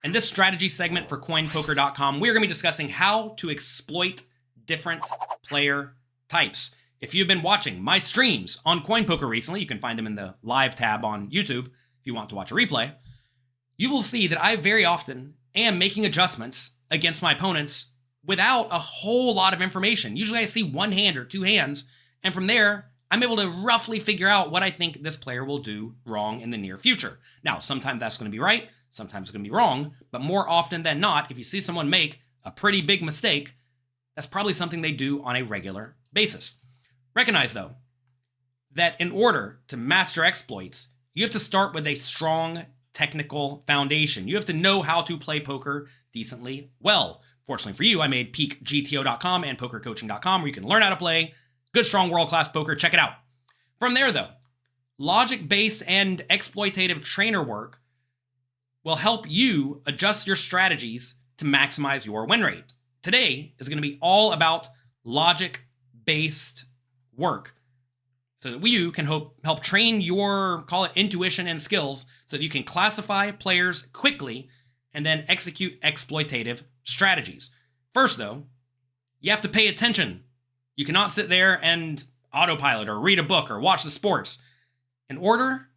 In this strategy segment for coinpoker.com, we're going to be discussing how to exploit different player types. If you've been watching my streams on CoinPoker recently, you can find them in the live tab on YouTube if you want to watch a replay. You will see that I very often am making adjustments against my opponents without a whole lot of information. Usually I see one hand or two hands, and from there, I'm able to roughly figure out what I think this player will do wrong in the near future. Now, sometimes that's going to be right, sometimes it's going to be wrong, but more often than not, if you see someone make a pretty big mistake, that's probably something they do on a regular basis. Recognize, though, that in order to master exploits, you have to start with a strong technical foundation. You have to know how to play poker decently well. Fortunately for you, I made peakgto.com and pokercoaching.com where you can learn how to play good, strong, world-class poker. Check it out. From there, though, logic-based and exploitative trainer work will help you adjust your strategies to maximize your win rate. Today is going to be all about logic-based work so that you can help train your, call it, intuition and skills so that you can classify players quickly and then execute exploitative strategies. First, though, you have to pay attention. You cannot sit there and autopilot or read a book or watch the sports. In order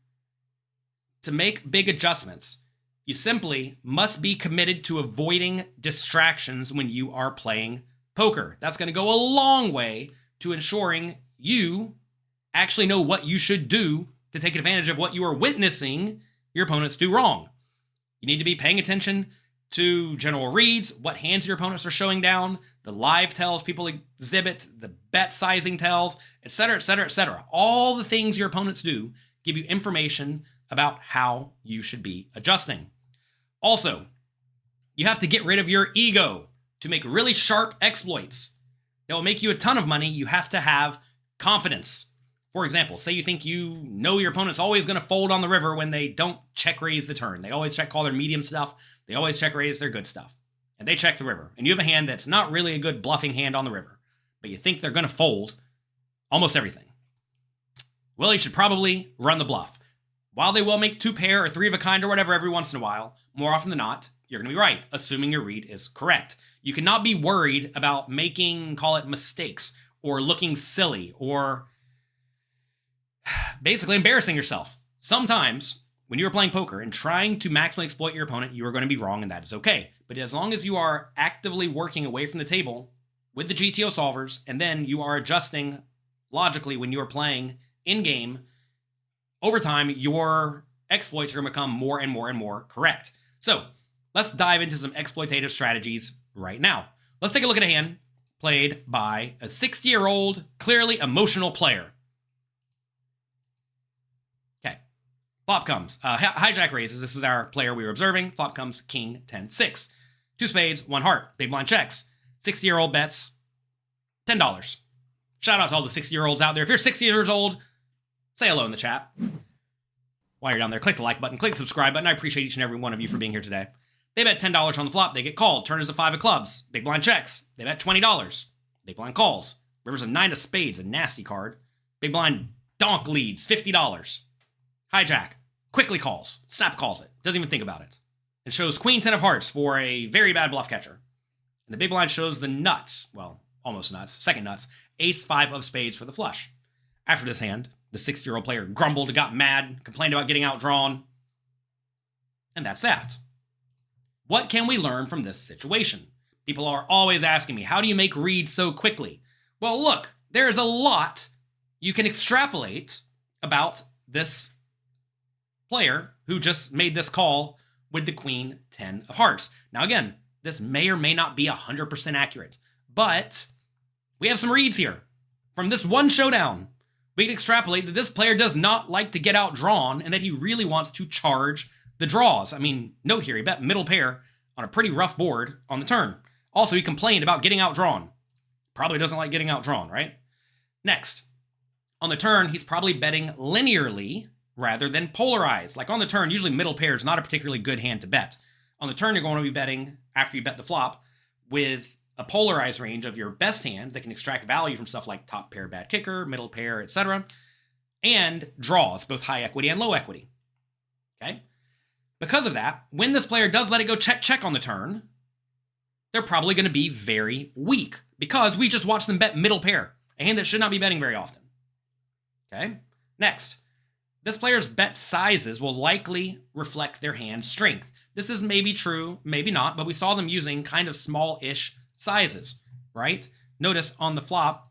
to make big adjustments, you simply must be committed to avoiding distractions when you are playing poker. That's going to go a long way to ensuring you actually know what you should do to take advantage of what you are witnessing your opponents do wrong. You need to be paying attention to general reads, what hands your opponents are showing down, the live tells people exhibit, the bet sizing tells, etc., etc., etc. All the things your opponents do give you information about how you should be adjusting. Also, you have to get rid of your ego to make really sharp exploits that will make you a ton of money. You have to have confidence. For example, say you think you know your opponent's always going to fold on the river when they don't check raise the turn. They always check call their medium stuff. They always check raise their good stuff. And they check the river. And you have a hand that's not really a good bluffing hand on the river, but you think they're going to fold almost everything. Well, you should probably run the bluff. While they will make two pair or three of a kind or whatever every once in a while, more often than not, you're going to be right, assuming your read is correct. You cannot be worried about making, call it, mistakes or looking silly or basically embarrassing yourself. Sometimes when you're playing poker and trying to maximally exploit your opponent, you are going to be wrong, and that is okay. But as long as you are actively working away from the table with the GTO solvers, and then you are adjusting logically when you're playing in-game, over time, your exploits are going to become more and more and more correct. So let's dive into some exploitative strategies right now. Let's take a look at a hand played by a 60-year-old, clearly emotional player. Flop comes. Hijack raises. This is our player we were observing. Flop comes king, 10, 6. Two spades, one heart. Big blind checks. 60-year-old bets $10. Shout out to all the 60-year-olds out there. If you're 60 years old, say hello in the chat. While you're down there, click the like button, click the subscribe button. I appreciate each and every one of you for being here today. They bet $10 on the flop. They get called. Turn is a 5 of clubs. Big blind checks. They bet $20. Big blind calls. River's a 9 of spades, a nasty card. Big blind donk leads, $50. Hijack. Quickly calls. Snap calls it. Doesn't even think about it. It shows queen 10 of hearts for a very bad bluff catcher. And the big blind shows the nuts. Well, almost nuts. Second nuts. Ace 5 of spades for the flush. After this hand, the 60-year-old player grumbled, got mad, complained about getting outdrawn. And that's that. What can we learn from this situation? People are always asking me, how do you make reads so quickly? Well, look, there is a lot you can extrapolate about this player who just made this call with the queen 10 of hearts. Now again, this may or may not be 100% accurate, but we have some reads here. From this one showdown, we can extrapolate that this player does not like to get outdrawn and that he really wants to charge the draws. I mean, note here, he bet middle pair on a pretty rough board on the turn. Also, he complained about getting outdrawn. Probably doesn't like getting outdrawn, right? Next, on the turn, he's probably betting linearly rather than polarized. Like on the turn, usually middle pair is not a particularly good hand to bet. On the turn, you're going to be betting, after you bet the flop, with a polarized range of your best hand that can extract value from stuff like top pair, bad kicker, middle pair, etc., and draws, both high equity and low equity. Okay? Because of that, when this player does let it go check on the turn, they're probably going to be very weak because we just watched them bet middle pair, a hand that should not be betting very often. Okay, next. This player's bet sizes will likely reflect their hand strength. This is maybe true, maybe not, but we saw them using kind of small-ish sizes, right? Notice on the flop,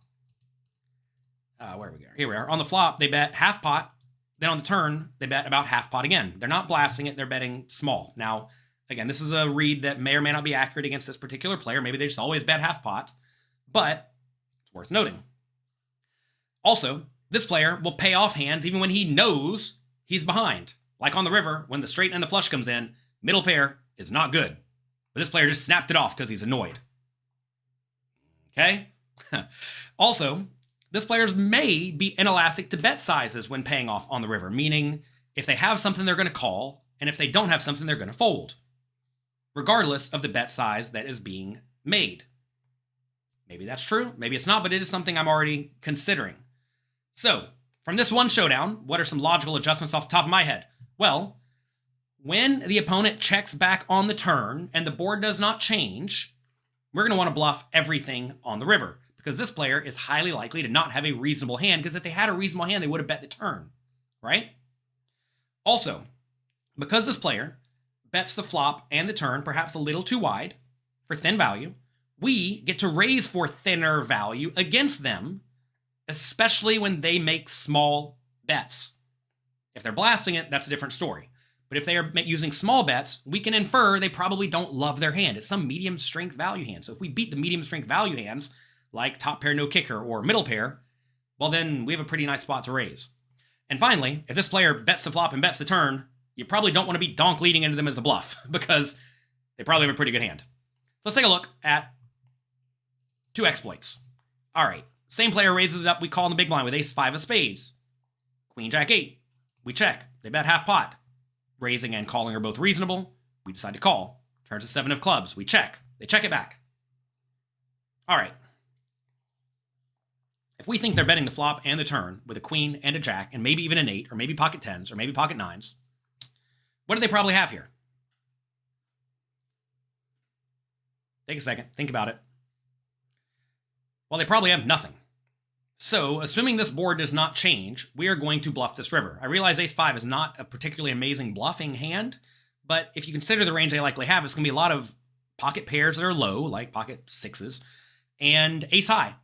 where are we going? Here we are. On the flop, they bet half pot. Then on the turn, they bet about half pot again. They're not blasting it. They're betting small. Now, again, this is a read that may or may not be accurate against this particular player. Maybe they just always bet half pot, but it's worth noting. Also, this player will pay off hands even when he knows he's behind. Like on the river, when the straight and the flush comes in, middle pair is not good. But this player just snapped it off because he's annoyed. Okay? Also, this players may be inelastic to bet sizes when paying off on the river, meaning if they have something, they're going to call, and if they don't have something, they're going to fold, regardless of the bet size that is being made. Maybe that's true, maybe it's not, but it is something I'm already considering. So, from this one showdown, what are some logical adjustments off the top of my head? Well, when the opponent checks back on the turn and the board does not change, we're going to want to bluff everything on the river because this player is highly likely to not have a reasonable hand because if they had a reasonable hand, they would have bet the turn, right? Also, because this player bets the flop and the turn perhaps a little too wide for thin value, we get to raise for thinner value against them, especially when they make small bets. If they're blasting it, that's a different story. But if they are using small bets, we can infer they probably don't love their hand. It's some medium strength value hand. So if we beat the medium strength value hands, like top pair no kicker or middle pair, well then we have a pretty nice spot to raise. And finally, if this player bets the flop and bets the turn, you probably don't want to be donk leading into them as a bluff because they probably have a pretty good hand. So let's take a look at two exploits. All right, same player raises it up. We call in the big blind with ace five of spades. Queen jack eight. We check. They bet half pot. Raising and calling are both reasonable. We decide to call. Turns to seven of clubs. We check. They check it back. All right. If we think they're betting the flop and the turn with a queen and a jack and maybe even an eight or maybe pocket tens or maybe pocket nines, what do they probably have here? Take a second. Think about it. Well, they probably have nothing. So, assuming this board does not change, we are going to bluff this river. I realize ace-5 is not a particularly amazing bluffing hand, but if you consider the range they likely have, it's going to be a lot of pocket pairs that are low, like pocket sixes, and ace-high.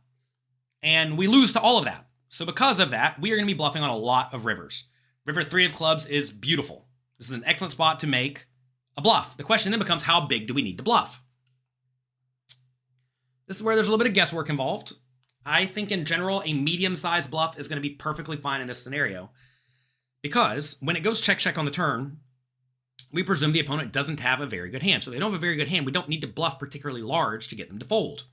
And we lose to all of that. So because of that, we are going to be bluffing on a lot of rivers. River 3 of clubs is beautiful. This is an excellent spot to make a bluff. The question then becomes, how big do we need to bluff? This is where there's a little bit of guesswork involved. I think in general, a medium-sized bluff is going to be perfectly fine in this scenario because when it goes check-check on the turn, we presume the opponent doesn't have a very good hand. So if they don't have a very good hand, we don't need to bluff particularly large to get them to fold.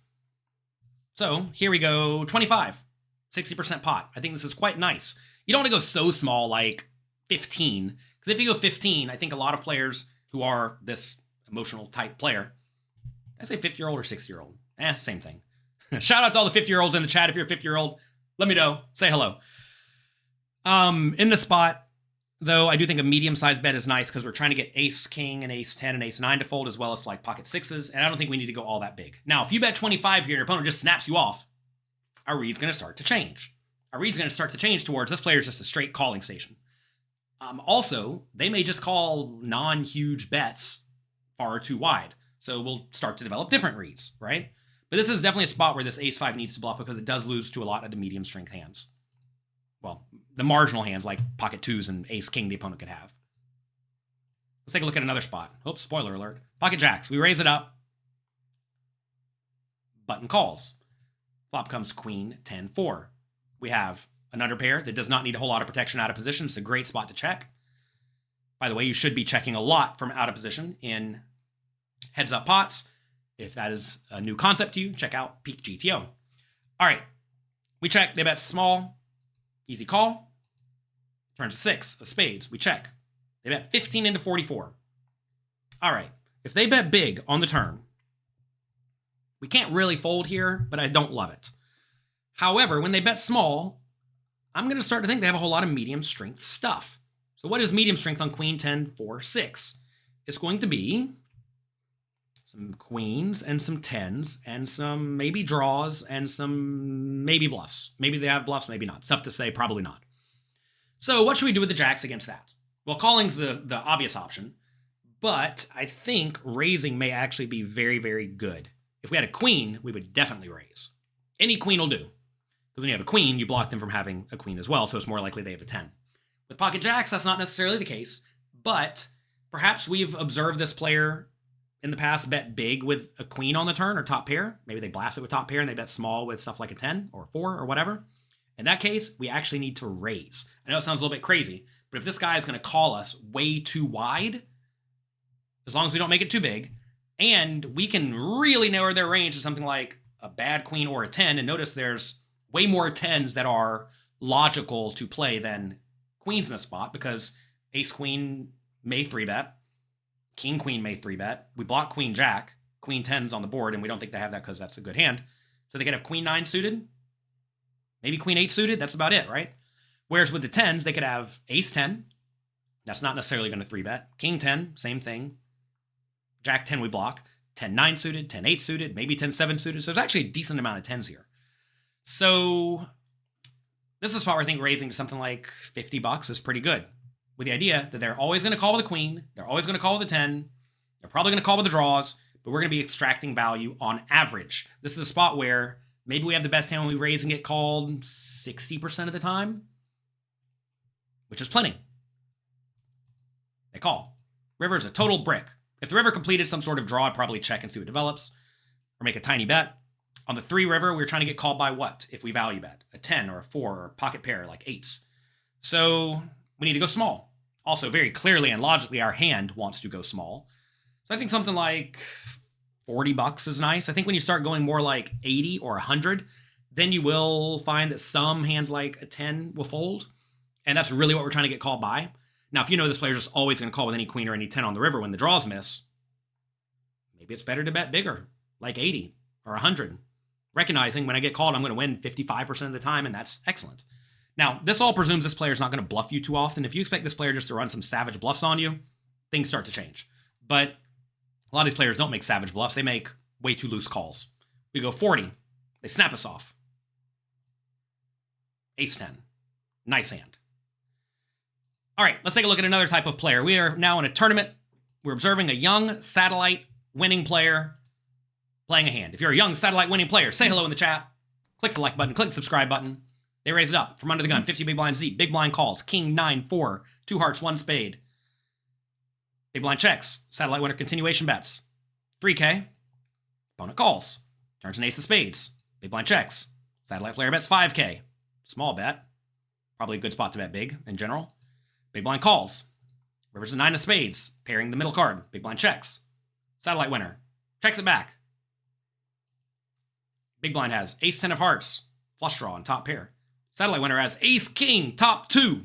So here we go, 25, 60% pot. I think this is quite nice. You don't want to go so small like 15, because if you go 15, I think a lot of players who are this emotional type player, I say 50-year-old or 60-year-old, same thing. Shout out to all the 50-year-olds in the chat. If you're a 50-year-old, let me know. Say hello. In the spot, though, I do think a medium-sized bet is nice because we're trying to get ace-king and ace-10 and ace-9 to fold as well as like pocket sixes, and I don't think we need to go all that big. Now, if you bet 25 here and your opponent just snaps you off, our read's going to start to change. Our read's going to start to change towards this player is just a straight calling station. Also, they may just call non-huge bets far too wide, so we'll start to develop different reads, right? But this is definitely a spot where this ace-5 needs to bluff because it does lose to a lot of the medium strength hands. Well, the marginal hands like pocket twos and ace-king the opponent could have. Let's take a look at another spot. Oops, spoiler alert. Pocket jacks. We raise it up. Button calls. Flop comes queen, 10-4. We have an underpair that does not need a whole lot of protection out of position. It's a great spot to check. By the way, you should be checking a lot from out of position in heads-up pots. If that is a new concept to you, check out Peak GTO. All right, we check. They bet small, easy call. Turn to 6 of spades. We check. They bet 15 into 44. All right, if they bet big on the turn, we can't really fold here, but I don't love it. However, when they bet small, I'm going to start to think they have a whole lot of medium strength stuff. So what is medium strength on queen 10, 4, 6? is going to be some queens and some tens and some maybe draws and some maybe bluffs. Maybe they have bluffs, maybe not. It's tough to say, probably not. So what should we do with the jacks against that? Well, calling's the obvious option, but I think raising may actually be very, very good. If we had a queen, we would definitely raise. Any queen will do. Because when you have a queen, you block them from having a queen as well, so it's more likely they have a 10. With pocket jacks, that's not necessarily the case, but perhaps we've observed this player in the past bet big with a queen on the turn or top pair. Maybe they blast it with top pair and they bet small with stuff like a 10 or 4 or whatever. In that case, we actually need to raise. I know it sounds a little bit crazy, but if this guy is going to call us way too wide, as long as we don't make it too big, and we can really narrow their range to something like a bad queen or a 10, and notice there's way more 10s that are logical to play than queens in a spot, because ace-queen may 3-bet, king-queen may 3-bet. We block queen-jack, queen 10's on the board, and we don't think they have that because that's a good hand. So they could have queen 9 suited, maybe queen 8 suited. That's about it, right? Whereas with the 10s, they could have ace 10. That's not necessarily going to 3-bet. King 10, same thing. Jack 10 we block. 10 9 suited, 10 8 suited, maybe 10 7 suited. So there's actually a decent amount of 10s here. So this is a spot where I think raising to something like $50 is pretty good, with the idea that they're always going to call with a queen, they're always going to call with a 10, they're probably going to call with the draws, but we're going to be extracting value on average. This is a spot where maybe we have the best hand when we raise and get called 60% of the time, which is plenty. They call. River is a total brick. If the river completed some sort of draw, I'd probably check and see what develops, or make a tiny bet. On the 3 river, we're trying to get called by what if we value bet? A 10 or a 4 or a pocket pair like 8s. So we need to go small. Also, very clearly and logically, our hand wants to go small. So I think something like $40 is nice. I think when you start going more like 80 or 100, then you will find that some hands like a 10 will fold. And that's really what we're trying to get called by. Now, if you know this player's just always going to call with any queen or any 10 on the river when the draws miss, maybe it's better to bet bigger, like 80 or 100. Recognizing when I get called, I'm going to win 55% of the time, and that's excellent. Now, this all presumes this player is not going to bluff you too often. If you expect this player just to run some savage bluffs on you, things start to change. But a lot of these players don't make savage bluffs. They make way too loose calls. We go 40. They snap us off. Ace 10. Nice hand. All right, let's take a look at another type of player. We are now in a tournament. We're observing a young satellite winning player playing a hand. If you're a young satellite winning player, say hello in the chat. Click the like button, click the subscribe button. They raise it up from under the gun. 50 big blind Z. Big blind calls. King 9 4. 2 hearts, 1 spade. Big blind checks. Satellite winner continuation bets. 3K. Opponent calls. Turns an ace of spades. Big blind checks. Satellite player bets 5K. Small bet. Probably a good spot to bet big in general. Big blind calls. River's a 9 of spades. Pairing the middle card. Big blind checks. Satellite winner. Checks it back. Big blind has ace 10 of hearts. Flush draw on top pair. Satellite winner has ace king top 2.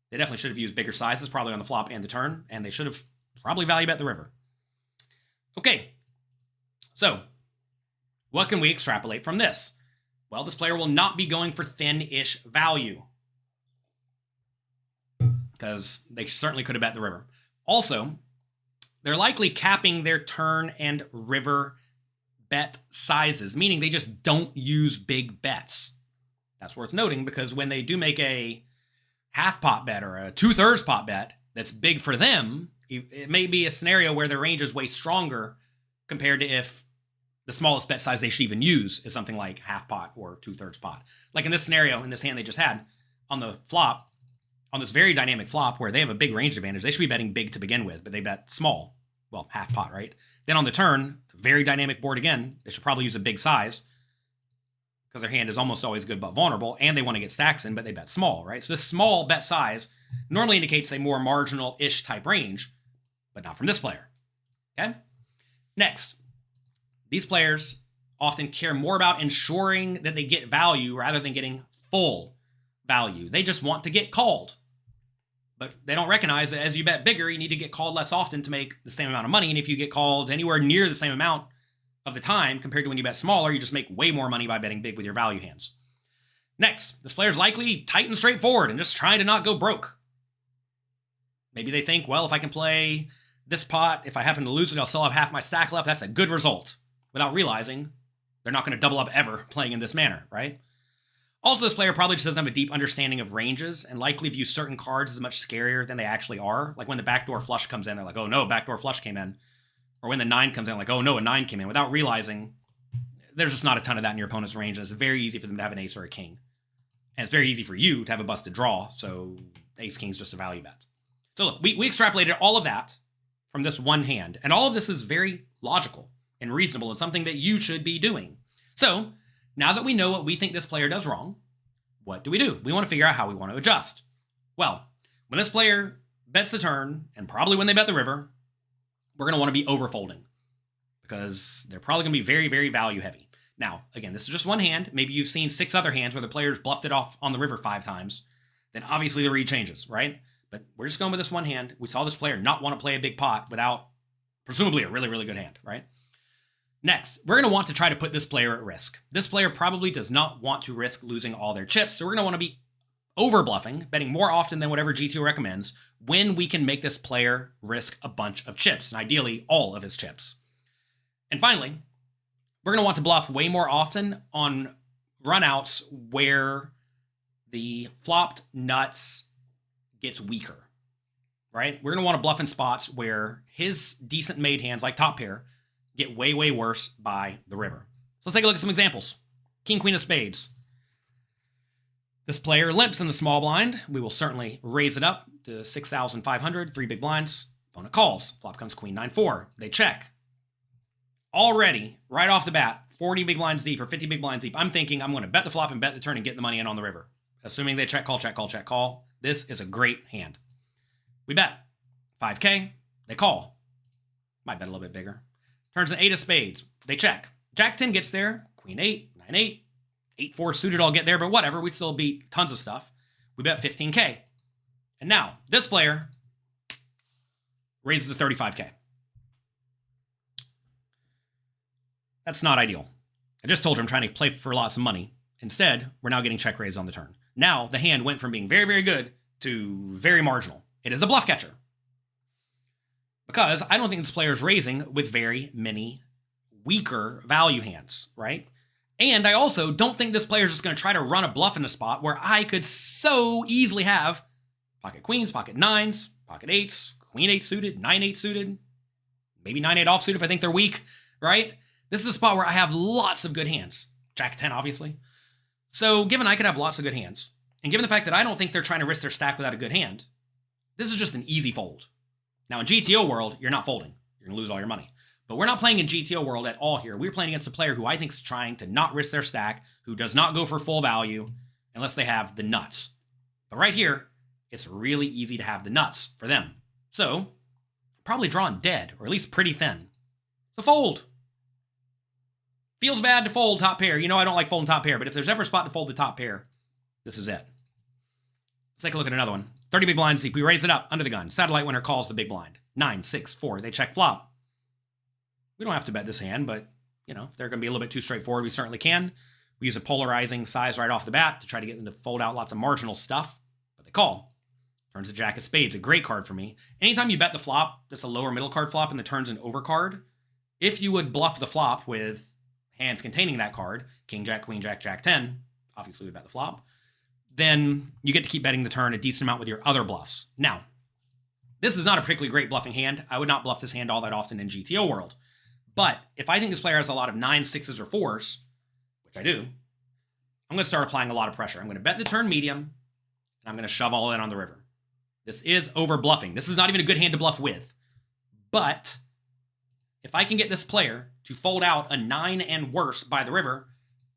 They definitely should have used bigger sizes, probably on the flop and the turn, and they should have probably value bet the river. Okay, so what can we extrapolate from this? Well, this player will not be going for thin-ish value, because they certainly could have bet the river. Also, they're likely capping their turn and river bet sizes, meaning they just don't use big bets. That's worth noting, because when they do make a half pot bet or a 2/3 pot bet that's big for them, it may be a scenario where their range is way stronger compared to if the smallest bet size they should even use is something like half pot or 2/3 pot. Like in this scenario, in this hand they just had, on the flop, on this very dynamic flop where they have a big range advantage, they should be betting big to begin with, but they bet small. Well, half pot, right? Then on the turn, very dynamic board again, they should probably use a big size because their hand is almost always good but vulnerable, and they want to get stacks in, but they bet small, right? So this small bet size normally indicates a more marginal-ish type range, but not from this player, okay? Next, these players often care more about ensuring that they get value rather than getting full value. They just want to get called. But they don't recognize that as you bet bigger, you need to get called less often to make the same amount of money. And if you get called anywhere near the same amount of the time compared to when you bet smaller, you just make way more money by betting big with your value hands. Next, this player's likely tight and straightforward and just trying to not go broke. Maybe they think, well, if I can play this pot, if I happen to lose it, I'll still have half my stack left. That's a good result, without realizing they're not going to double up ever playing in this manner, right? Also, this player probably just doesn't have a deep understanding of ranges and likely views certain cards as much scarier than they actually are. Like when the backdoor flush comes in, they're like, oh no, backdoor flush came in. Or when the 9 comes in, like, oh no, a 9 came in, without realizing there's just not a ton of that in your opponent's range. And it's very easy for them to have an ace or a king. And it's very easy for you to have a busted draw. So ace king's just a value bet. So look, we extrapolated all of that from this one hand. And all of this is very logical and reasonable and something that you should be doing. So now that we know what we think this player does wrong, what do? We want to figure out how we want to adjust. Well, when this player bets the turn, and probably when they bet the river, we're going to want to be overfolding because they're probably going to be very, very value heavy. Now, again, this is just one hand. Maybe you've seen 6 other hands where the players bluffed it off on the river 5 times. Then obviously the read changes, right? But we're just going with this one hand. We saw this player not want to play a big pot without presumably a really, really good hand, right? Next, we're going to want to try to put this player at risk. This player probably does not want to risk losing all their chips, so we're going to want to be over-bluffing, betting more often than whatever GTO recommends, when we can make this player risk a bunch of chips, and ideally all of his chips. And finally, we're going to want to bluff way more often on runouts where the flopped nuts gets weaker, right? We're going to want to bluff in spots where his decent made hands, like top pair, get way, way worse by the river. So let's take a look at some examples. King, queen of spades. This player limps in the small blind. We will certainly raise it up to 6,500, 3 big blinds. Opponent calls. Flop comes queen, 9-4. They check. Already, right off the bat, 40 big blinds deep or 50 big blinds deep, I'm thinking I'm going to bet the flop and bet the turn and get the money in on the river. Assuming they check, call, check, call, check, call. This is a great hand. We bet. 5K. They call. Might bet a little bit bigger. Turns an 8 of spades. They check. Jack 10 gets there. Queen 8, 9-8. 8-4 suited all get there, but whatever. We still beat tons of stuff. We bet 15K. And now, this player raises to 35K. That's not ideal. I just told you I'm trying to play for lots of money. Instead, we're now getting check raised on the turn. Now, the hand went from being very, very good to very marginal. It is a bluff catcher. Because I don't think this player is raising with very many weaker value hands, right? And I also don't think this player is just going to try to run a bluff in a spot where I could so easily have pocket queens, pocket 9s, pocket 8s, queen 8 suited, 9-8 suited, maybe 9-8 offsuit if I think they're weak, right? This is a spot where I have lots of good hands. Jack 10, obviously. So given I could have lots of good hands, and given the fact that I don't think they're trying to risk their stack without a good hand, this is just an easy fold. Now in GTO world, you're not folding. You're going to lose all your money. But we're not playing in GTO world at all here. We're playing against a player who I think is trying to not risk their stack, who does not go for full value unless they have the nuts. But right here, it's really easy to have the nuts for them. So, probably drawn dead, or at least pretty thin. So fold. Feels bad to fold top pair. You know I don't like folding top pair, but if there's ever a spot to fold the top pair, this is it. Let's take a look at another one. 30 big blinds deep. We raise it up under the gun. Satellite winner calls the big blind. 9, 6, 4. They check flop. We don't have to bet this hand, but, you know, if they're going to be a little bit too straightforward, we certainly can. We use a polarizing size right off the bat to try to get them to fold out lots of marginal stuff, but they call. Turns a jack of spades, a great card for me. Anytime you bet the flop, that's a lower middle card flop and the turn's an overcard, if you would bluff the flop with hands containing that card, king, jack, queen, jack, jack 10, obviously we bet the flop, then you get to keep betting the turn a decent amount with your other bluffs. Now, this is not a particularly great bluffing hand. I would not bluff this hand all that often in GTO world. But if I think this player has a lot of 9s, 6s, or 4s, which I do, I'm going to start applying a lot of pressure. I'm going to bet the turn medium, and I'm going to shove all in on the river. This is over-bluffing. This is not even a good hand to bluff with. But if I can get this player to fold out a 9 and worse by the river,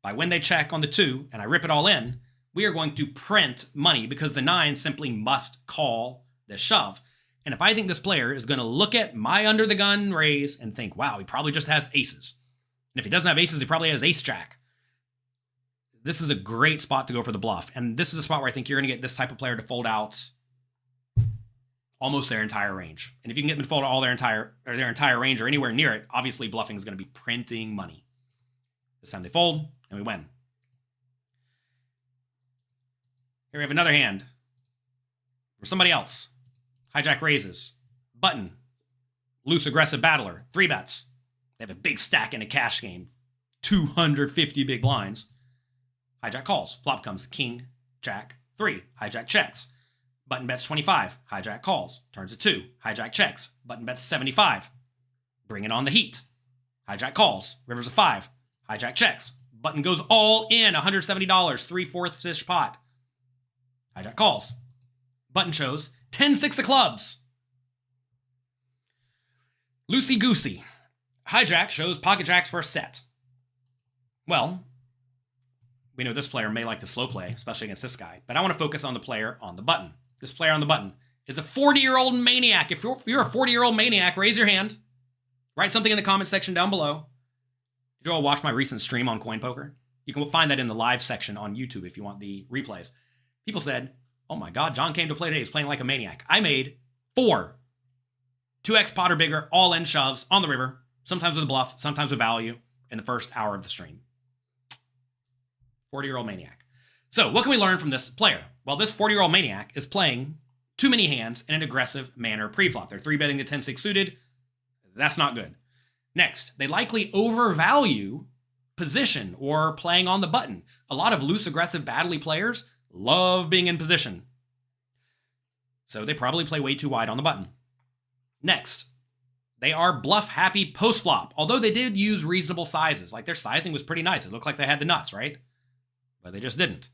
by when they check on the 2, and I rip it all in, we are going to print money because the 9 simply must call this shove. And if I think this player is going to look at my under the gun raise and think, wow, he probably just has aces. And if he doesn't have aces, he probably has ace jack. This is a great spot to go for the bluff. And this is a spot where I think you're going to get this type of player to fold out almost their entire range. And if you can get them to fold out all their entire range or anywhere near it, obviously bluffing is going to be printing money. This time they fold and we win. Here we have another hand for somebody else. Hijack raises. Button. Loose aggressive battler, 3 bets. They have a big stack in a cash game, 250 big blinds. Hijack calls. Flop comes king, jack, 3. Hijack checks. Button bets 25. Hijack calls. Turns to 2. Hijack checks. Button bets 75. Bring it on the heat. Hijack calls. River's a 5. Hijack checks. Button goes all in, $170, 3/4-ish pot. Hijack calls. Button shows 10-6 of clubs. Loosey-goosey. Hijack shows pocket jacks for a set. Well, we know this player may like to slow play, especially against this guy, but I want to focus on the player on the button. This player on the button is a 40-year-old maniac. If you're a 40-year-old maniac, raise your hand. Write something in the comment section down below. Did you all watch my recent stream on Coin Poker? You can find that in the live section on YouTube if you want the replays. People said, oh my God, John came to play today. He's playing like a maniac. I made 4 2x pot or bigger all-in shoves on the river, sometimes with a bluff, sometimes with value, in the first hour of the stream. 40-year-old maniac. So what can we learn from this player? Well, this 40-year-old maniac is playing too many hands in an aggressive manner pre-flop. They're 3-betting the 10-6 suited. That's not good. Next, they likely overvalue position or playing on the button. A lot of loose, aggressive, badly players love being in position. So they probably play way too wide on the button. Next, they are bluff-happy post-flop, although they did use reasonable sizes. Like their sizing was pretty nice. It looked like they had the nuts, right? But they just didn't.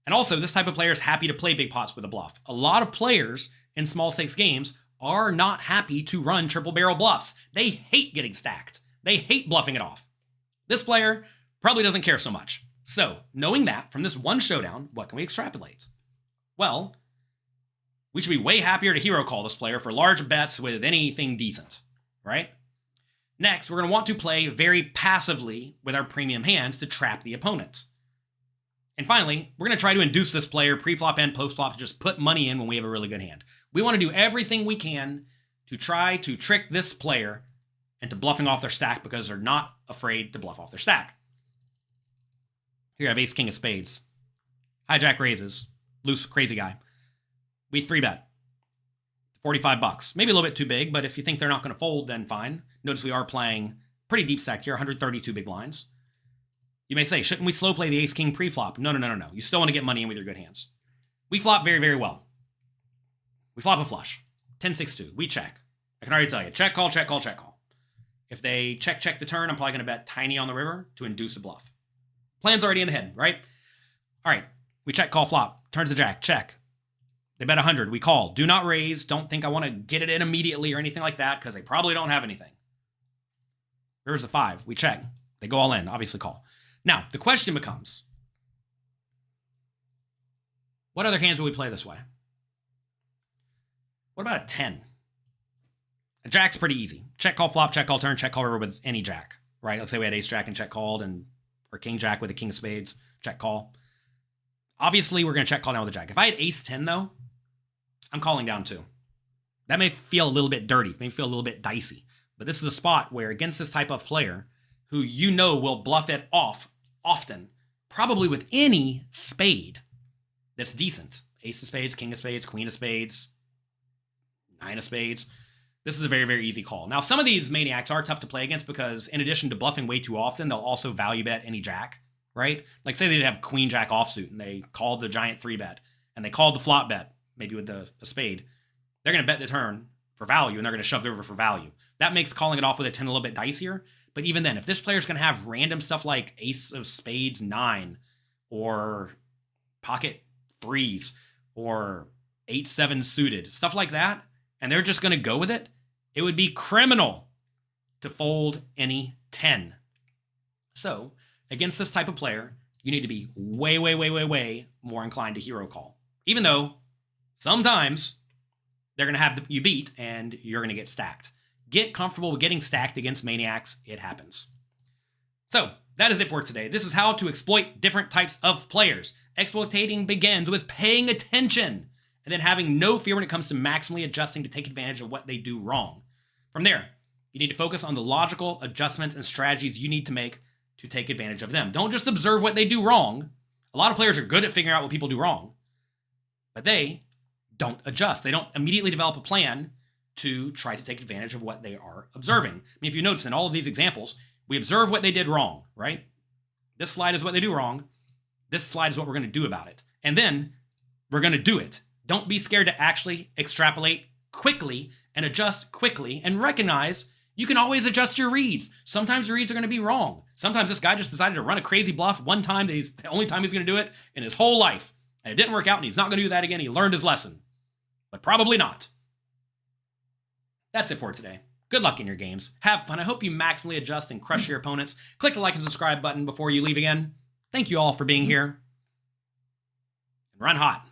And also, this type of player is happy to play big pots with a bluff. A lot of players in small stakes games are not happy to run triple barrel bluffs. They hate getting stacked. They hate bluffing it off. This player probably doesn't care so much. So, knowing that from this one showdown, what can we extrapolate? Well, we should be way happier to hero call this player for large bets with anything decent, right? Next, we're going to want to play very passively with our premium hands to trap the opponent. And finally, we're going to try to induce this player pre-flop and post-flop to just put money in when we have a really good hand. We want to do everything we can to try to trick this player into bluffing off their stack because they're not afraid to bluff off their stack. Here I have ace, king of spades. Hijack raises. Loose, crazy guy. We 3-bet. 45 bucks. Maybe a little bit too big, but if you think they're not going to fold, then fine. Notice we are playing pretty deep stack here, 132 big blinds. You may say, shouldn't we slow play the ace-king pre-flop? No. You still want to get money in with your good hands. We flop very, very well. We flop a flush. 10-6-2. We check. I can already tell you. Check, call, check, call, check, call. If they check the turn, I'm probably going to bet tiny on the river to induce a bluff. Plan's already in the head, right? All right. We check, call, flop. Turns the jack. Check. They bet 100. We call. Do not raise. Don't think I want to get it in immediately or anything like that because they probably don't have anything. River's a 5. We check. They go all in. Obviously call. Now, the question becomes, what other hands will we play this way? What about a 10? A jack's pretty easy. Check, call, flop, check, call, turn, check, call, river with any jack, right? Let's say we had ace, jack, and check called, or king, jack with a king of spades, check, call. Obviously, we're going to check, call down with a jack. If I had ace 10, though, I'm calling down too. That may feel a little bit dirty, may feel a little bit dicey, but this is a spot where against this type of player who you know will bluff it off often, probably with any spade that's decent. Ace of spades, king of spades, queen of spades, 9 of spades. This is a very, very easy call. Now, some of these maniacs are tough to play against because in addition to bluffing way too often, they'll also value bet any jack, right? Like say they did have queen jack offsuit and they called the giant 3-bet and they called the flop bet, maybe with a spade. They're going to bet the turn for value and they're going to shove the river for value. That makes calling it off with a 10 a little bit dicier. But even then, if this player's going to have random stuff like ace of spades 9 or pocket 3s or 8-7 suited, stuff like that, and they're just going to go with it, it would be criminal to fold any 10. So against this type of player, you need to be way, way, way, way, way more inclined to hero call. Even though sometimes they're going to have you beat and you're going to get stacked. Get comfortable with getting stacked against maniacs. It happens. So that is it for today. This is how to exploit different types of players. Exploiting begins with paying attention and then having no fear when it comes to maximally adjusting to take advantage of what they do wrong. From there, you need to focus on the logical adjustments and strategies you need to make to take advantage of them. Don't just observe what they do wrong. A lot of players are good at figuring out what people do wrong, but they don't adjust. They don't immediately develop a plan to try to take advantage of what they are observing. I mean, if you notice in all of these examples, we observe what they did wrong, right? This slide is what they do wrong. This slide is what we're going to do about it. And then we're going to do it. Don't be scared to actually extrapolate quickly and adjust quickly and recognize you can always adjust your reads. Sometimes your reads are going to be wrong. Sometimes this guy just decided to run a crazy bluff one time. That he's the only time he's going to do it in his whole life. And it didn't work out and he's not going to do that again. He learned his lesson. But probably not. That's it for today. Good luck in your games. Have fun. I hope you maximally adjust and crush your opponents. Click the like and subscribe button before you leave again. Thank you all for being here. And run hot.